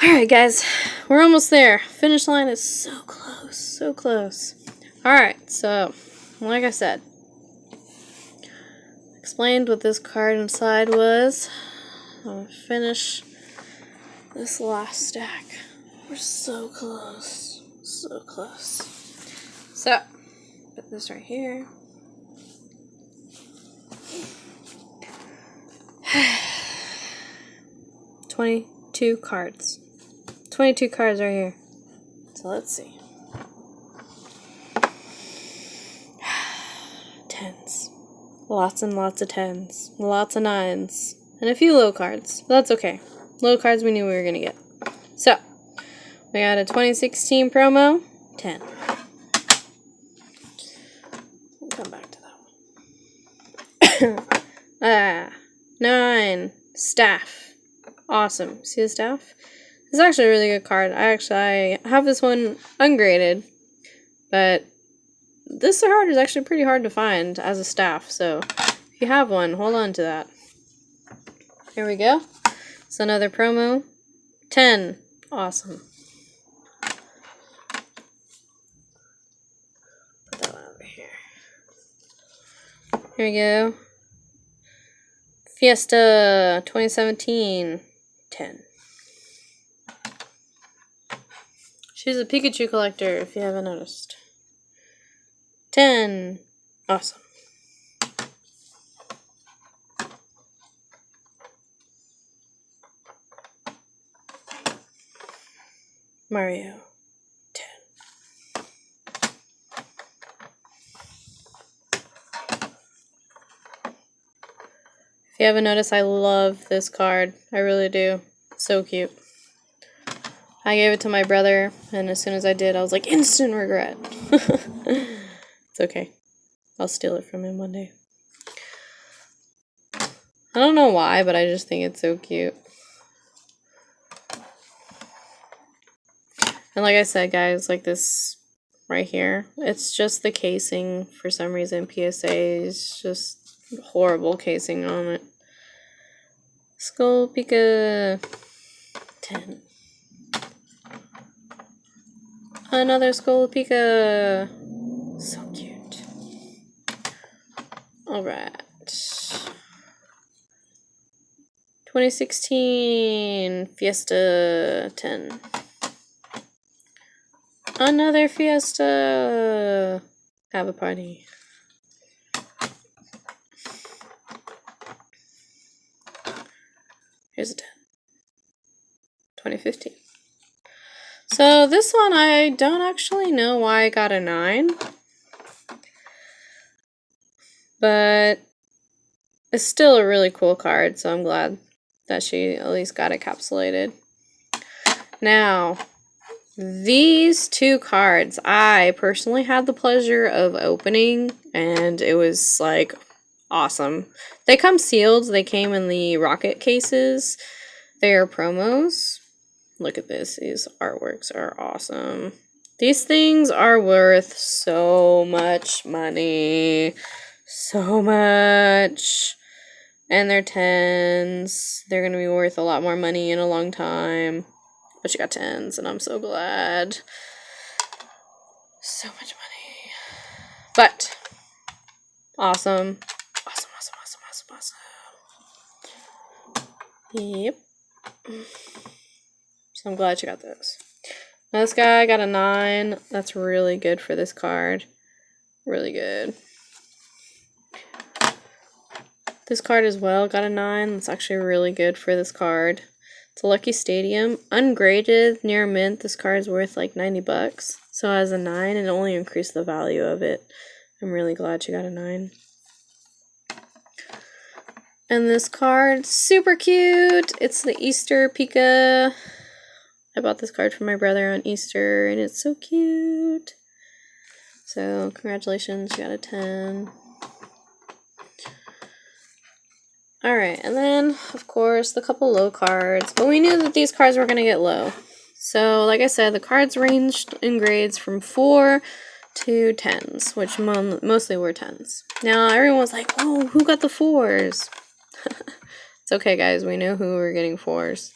Alright, guys. We're almost there. Finish line is so close. So close. Alright, so, like I said, explained what this card inside was. I'll finish this last stack. We're so close. So close. So, put this right here. $22 cards. 22 cards right here. So let's see. Tens. Lots and lots of tens. Lots of nines. And a few low cards. But that's okay. Low cards we knew we were going to get. So, we got a 2016 promo. 10. We'll come back to that one. 9. Staff. Awesome. See the staff? It's actually a really good card. I have this one ungraded, but this card is actually pretty hard to find as a staff, so if you have one, hold on to that. Here we go. It's another promo. 10. Awesome. Put that one over here. Here we go. Fiesta 2017. 10. She's a Pikachu collector, if you haven't noticed. 10. Awesome. Mario. 10. If you haven't noticed, I love this card. I really do. So cute. I gave it to my brother, and as soon as I did, I was like, instant regret. It's okay. I'll steal it from him one day. I don't know why, but I just think it's so cute. And like I said, guys, like this right here, it's just the casing. For some reason, PSA is just horrible casing on it. Skull Pika 10. Another Skull Pika. So cute. Alright. 2016 Fiesta 10. Another Fiesta. Have a party. Here's a 10. 2015. So this one, I don't actually know why I got a 9. But it's still a really cool card, so I'm glad that she at least got it encapsulated. Now, these two cards, I personally had the pleasure of opening, and it was, like, awesome. They come sealed. They came in the rocket cases. They are promos. Look at this. These artworks are awesome. These things are worth so much money. So much. And they're 10s. They're going to be worth a lot more money in a long time. But you got 10s, and I'm so glad. So much money. But, awesome. Awesome, awesome, awesome, awesome, awesome. Yep. So I'm glad you got those. Now this guy got a 9. That's really good for this card. Really good. This card as well got a 9. That's actually really good for this card. It's a Lucky Stadium. Ungraded, near mint. This card is worth like 90 bucks. So as a 9, it only increased the value of it. I'm really glad you got a 9. And this card, super cute. It's the Easter Pika. I bought this card for my brother on Easter, and it's so cute. So, congratulations, you got a 10. Alright, and then, of course, the couple low cards. But we knew that these cards were going to get low. So, like I said, the cards ranged in grades from 4 to 10s, which mostly were 10s. Now, everyone was like, oh, who got the 4s? It's okay, guys. We know who we're getting 4s.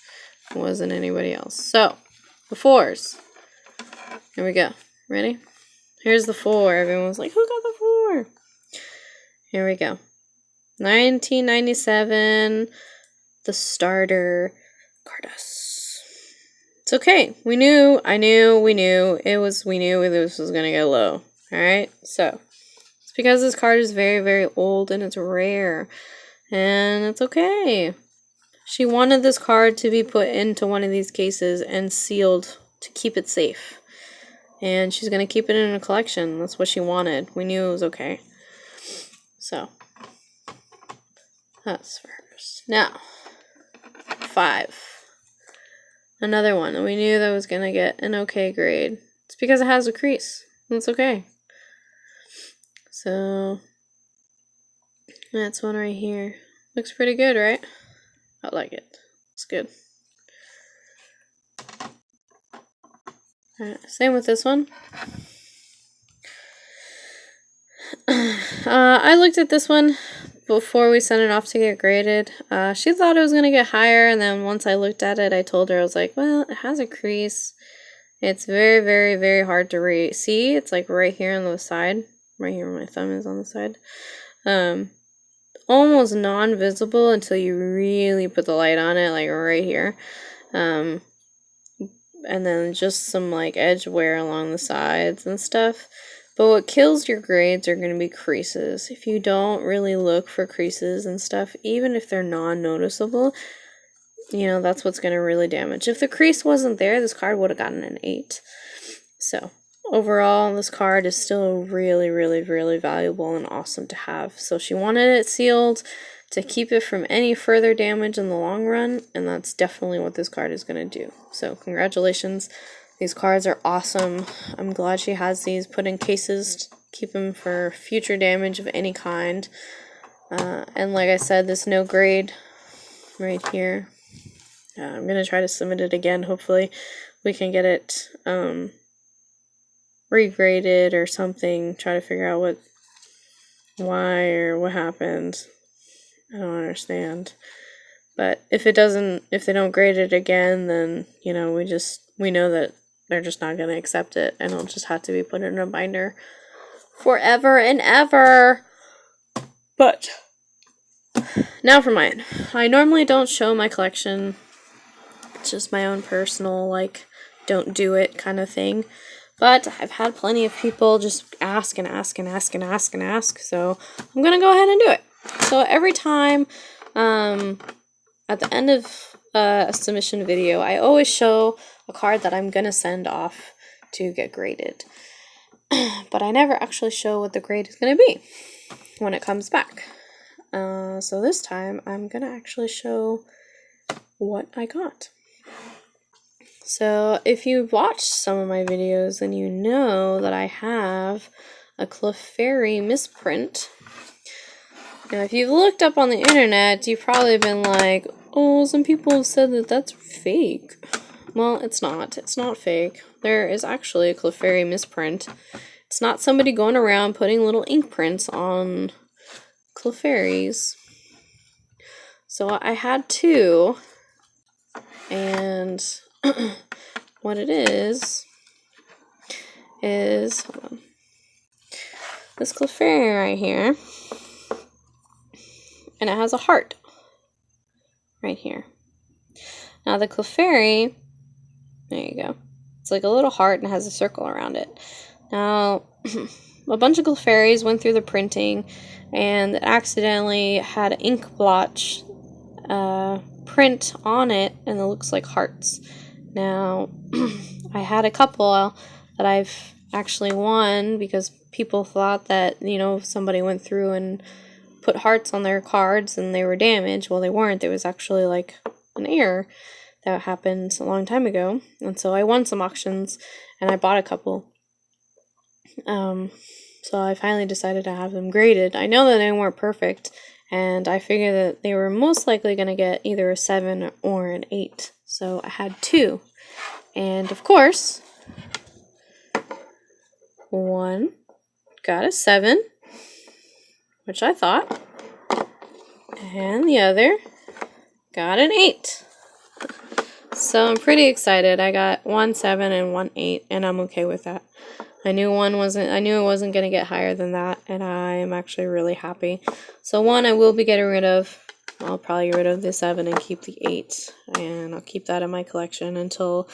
It wasn't anybody else. So, the 4s. Here we go. Ready? Here's the 4. Everyone was like, who got the 4? Here we go. 1997, the starter Cardos. It's okay. We knew this was gonna get low. Alright, so it's because this card is very, very old and it's rare. And it's okay. She wanted this card to be put into one of these cases and sealed to keep it safe. And she's gonna keep it in a collection. That's what she wanted. We knew it was okay. So that's first. Now, 5. Another one. We knew that was gonna get an okay grade. It's because it has a crease. That's okay. So that's one right here. Looks pretty good, right? I like it. It's good. Alright, same with this one. I looked at this one before we sent it off to get graded. She thought it was going to get higher, and then once I looked at it, I told her, I was like, well, it has a crease. It's very, very, very hard to see. It's like right here on the side. Right here where my thumb is on the side. Almost non-visible until you really put the light on it, like right here. And then just some like edge wear along the sides and stuff. But what kills your grades are going to be creases. If you don't really look for creases and stuff, even if they're non-noticeable, you know, that's what's going to really damage. If the crease wasn't there, this card would have gotten an 8. So overall, this card is still really, really, really valuable and awesome to have. So she wanted it sealed to keep it from any further damage in the long run, and that's definitely what this card is going to do. So congratulations. These cards are awesome. I'm glad she has these put in cases to keep them for future damage of any kind. And like I said, this no grade right here. I'm going to try to submit it again. Hopefully we can get it regraded or something. Try to figure out why or what happened. I don't understand. But if they don't grade it again, then, you know, we know that they're just not going to accept it, and it'll just have to be put in a binder forever and ever. But now for mine. I normally don't show my collection. It's just my own personal, like, don't do it kind of thing. But I've had plenty of people just ask and ask and ask and ask and ask, so I'm going to go ahead and do it. So every time at the end of a submission video, I always show a card that I'm going to send off to get graded. But I never actually show what the grade is going to be when it comes back. So this time, I'm going to actually show what I got. So if you've watched some of my videos, then you know that I have a Clefairy misprint. Now, if you've looked up on the internet, you've probably been like, oh, some people have said that that's fake. Well, it's not. It's not fake. There is actually a Clefairy misprint. It's not somebody going around putting little ink prints on Clefairies. So I had 2, and what it is hold on, this Clefairy right here, and it has a heart right here. Now the Clefairy, there you go, it's like a little heart and it has a circle around it. Now a bunch of Clefairies went through the printing and accidentally had an ink blotch print on it, and it looks like hearts. Now I had a couple that I've actually won because people thought that, you know, somebody went through and put hearts on their cards and they were damaged. Well, they weren't. There was actually like an error that happened a long time ago, and so I won some auctions and I bought a couple. So I finally decided to have them graded. I know that they weren't perfect, and I figured that they were most likely going to get either a 7 or an 8. So I had 2. And of course, one got a 7, which I thought, and the other got an 8. So I'm pretty excited. I got 1 7 and 1 8, and I'm okay with that. I knew it wasn't gonna get higher than that, and I am actually really happy. So 1 I will be getting rid of. I'll probably get rid of the 7 and keep the 8, and I'll keep that in my collection until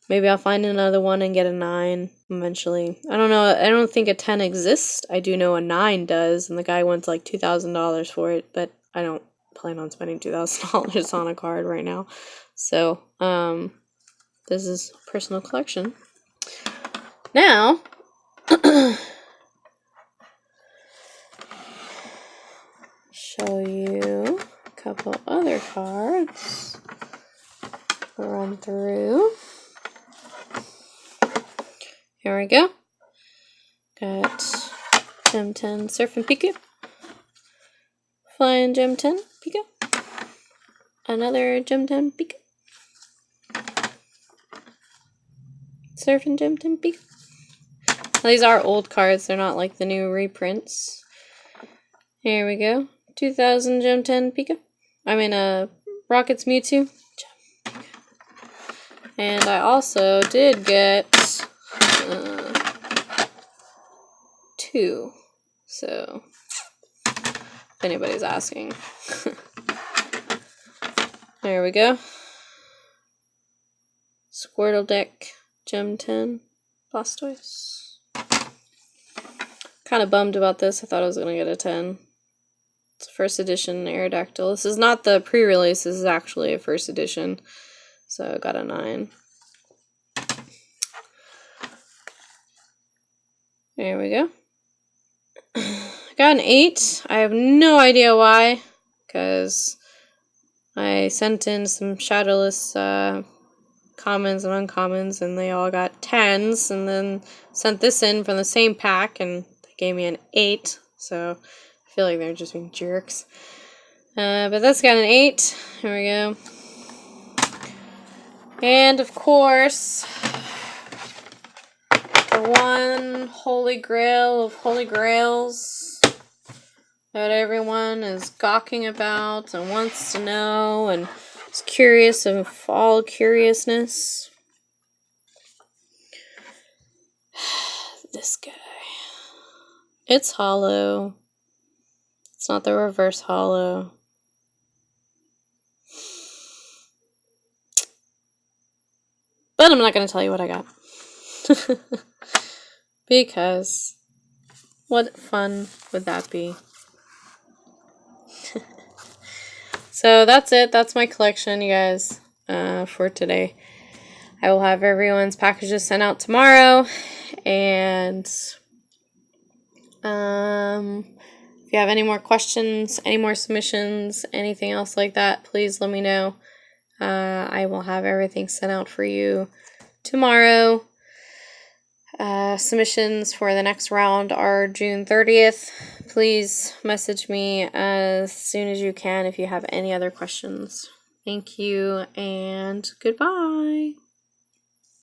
maybe I'll find another one and get a 9 eventually. I don't know. I don't think a 10 exists. I do know a 9 does, and the guy wants like $2,000 for it, but I don't plan on spending $2,000 on a card right now. So, this is personal collection. Now, show you a couple other cards. Run through. Here we go. Got Gem 10 Surf and Pika. Flying Gem 10 Pika. Another Gem 10 Pika. Surf and Gem 10 Pika. These are old cards, they're not like the new reprints. Here we go. 2000 Gem 10 Pika. I mean, Rockets Mewtwo. And I also did get 2. So, if anybody's asking. There we go. Squirtle deck, Gem 10, Blastoise. Kind of bummed about this. I thought I was going to get a 10. It's a first edition Aerodactyl. This is not the pre-release. This is actually a first edition. So I got a 9. There we go. I got an 8. I have no idea why. Because I sent in some shadowless commons and uncommons, and they all got 10s, and then sent this in from the same pack, and they gave me an 8, so I feel like they're just being jerks. But that's got an 8. Here we go. And of course, the one holy grail of holy grails that everyone is gawking about and wants to know and is curious of all curiousness. This guy. It's hollow. It's not the reverse hollow. But I'm not going to tell you what I got. Because what fun would that be? So that's it. That's my collection, you guys, for today. I will have everyone's packages sent out tomorrow. And if you have any more questions, any more submissions, anything else like that, please let me know. I will have everything sent out for you tomorrow. Submissions for the next round are June 30th. Please message me as soon as you can if you have any other questions. Thank you and goodbye.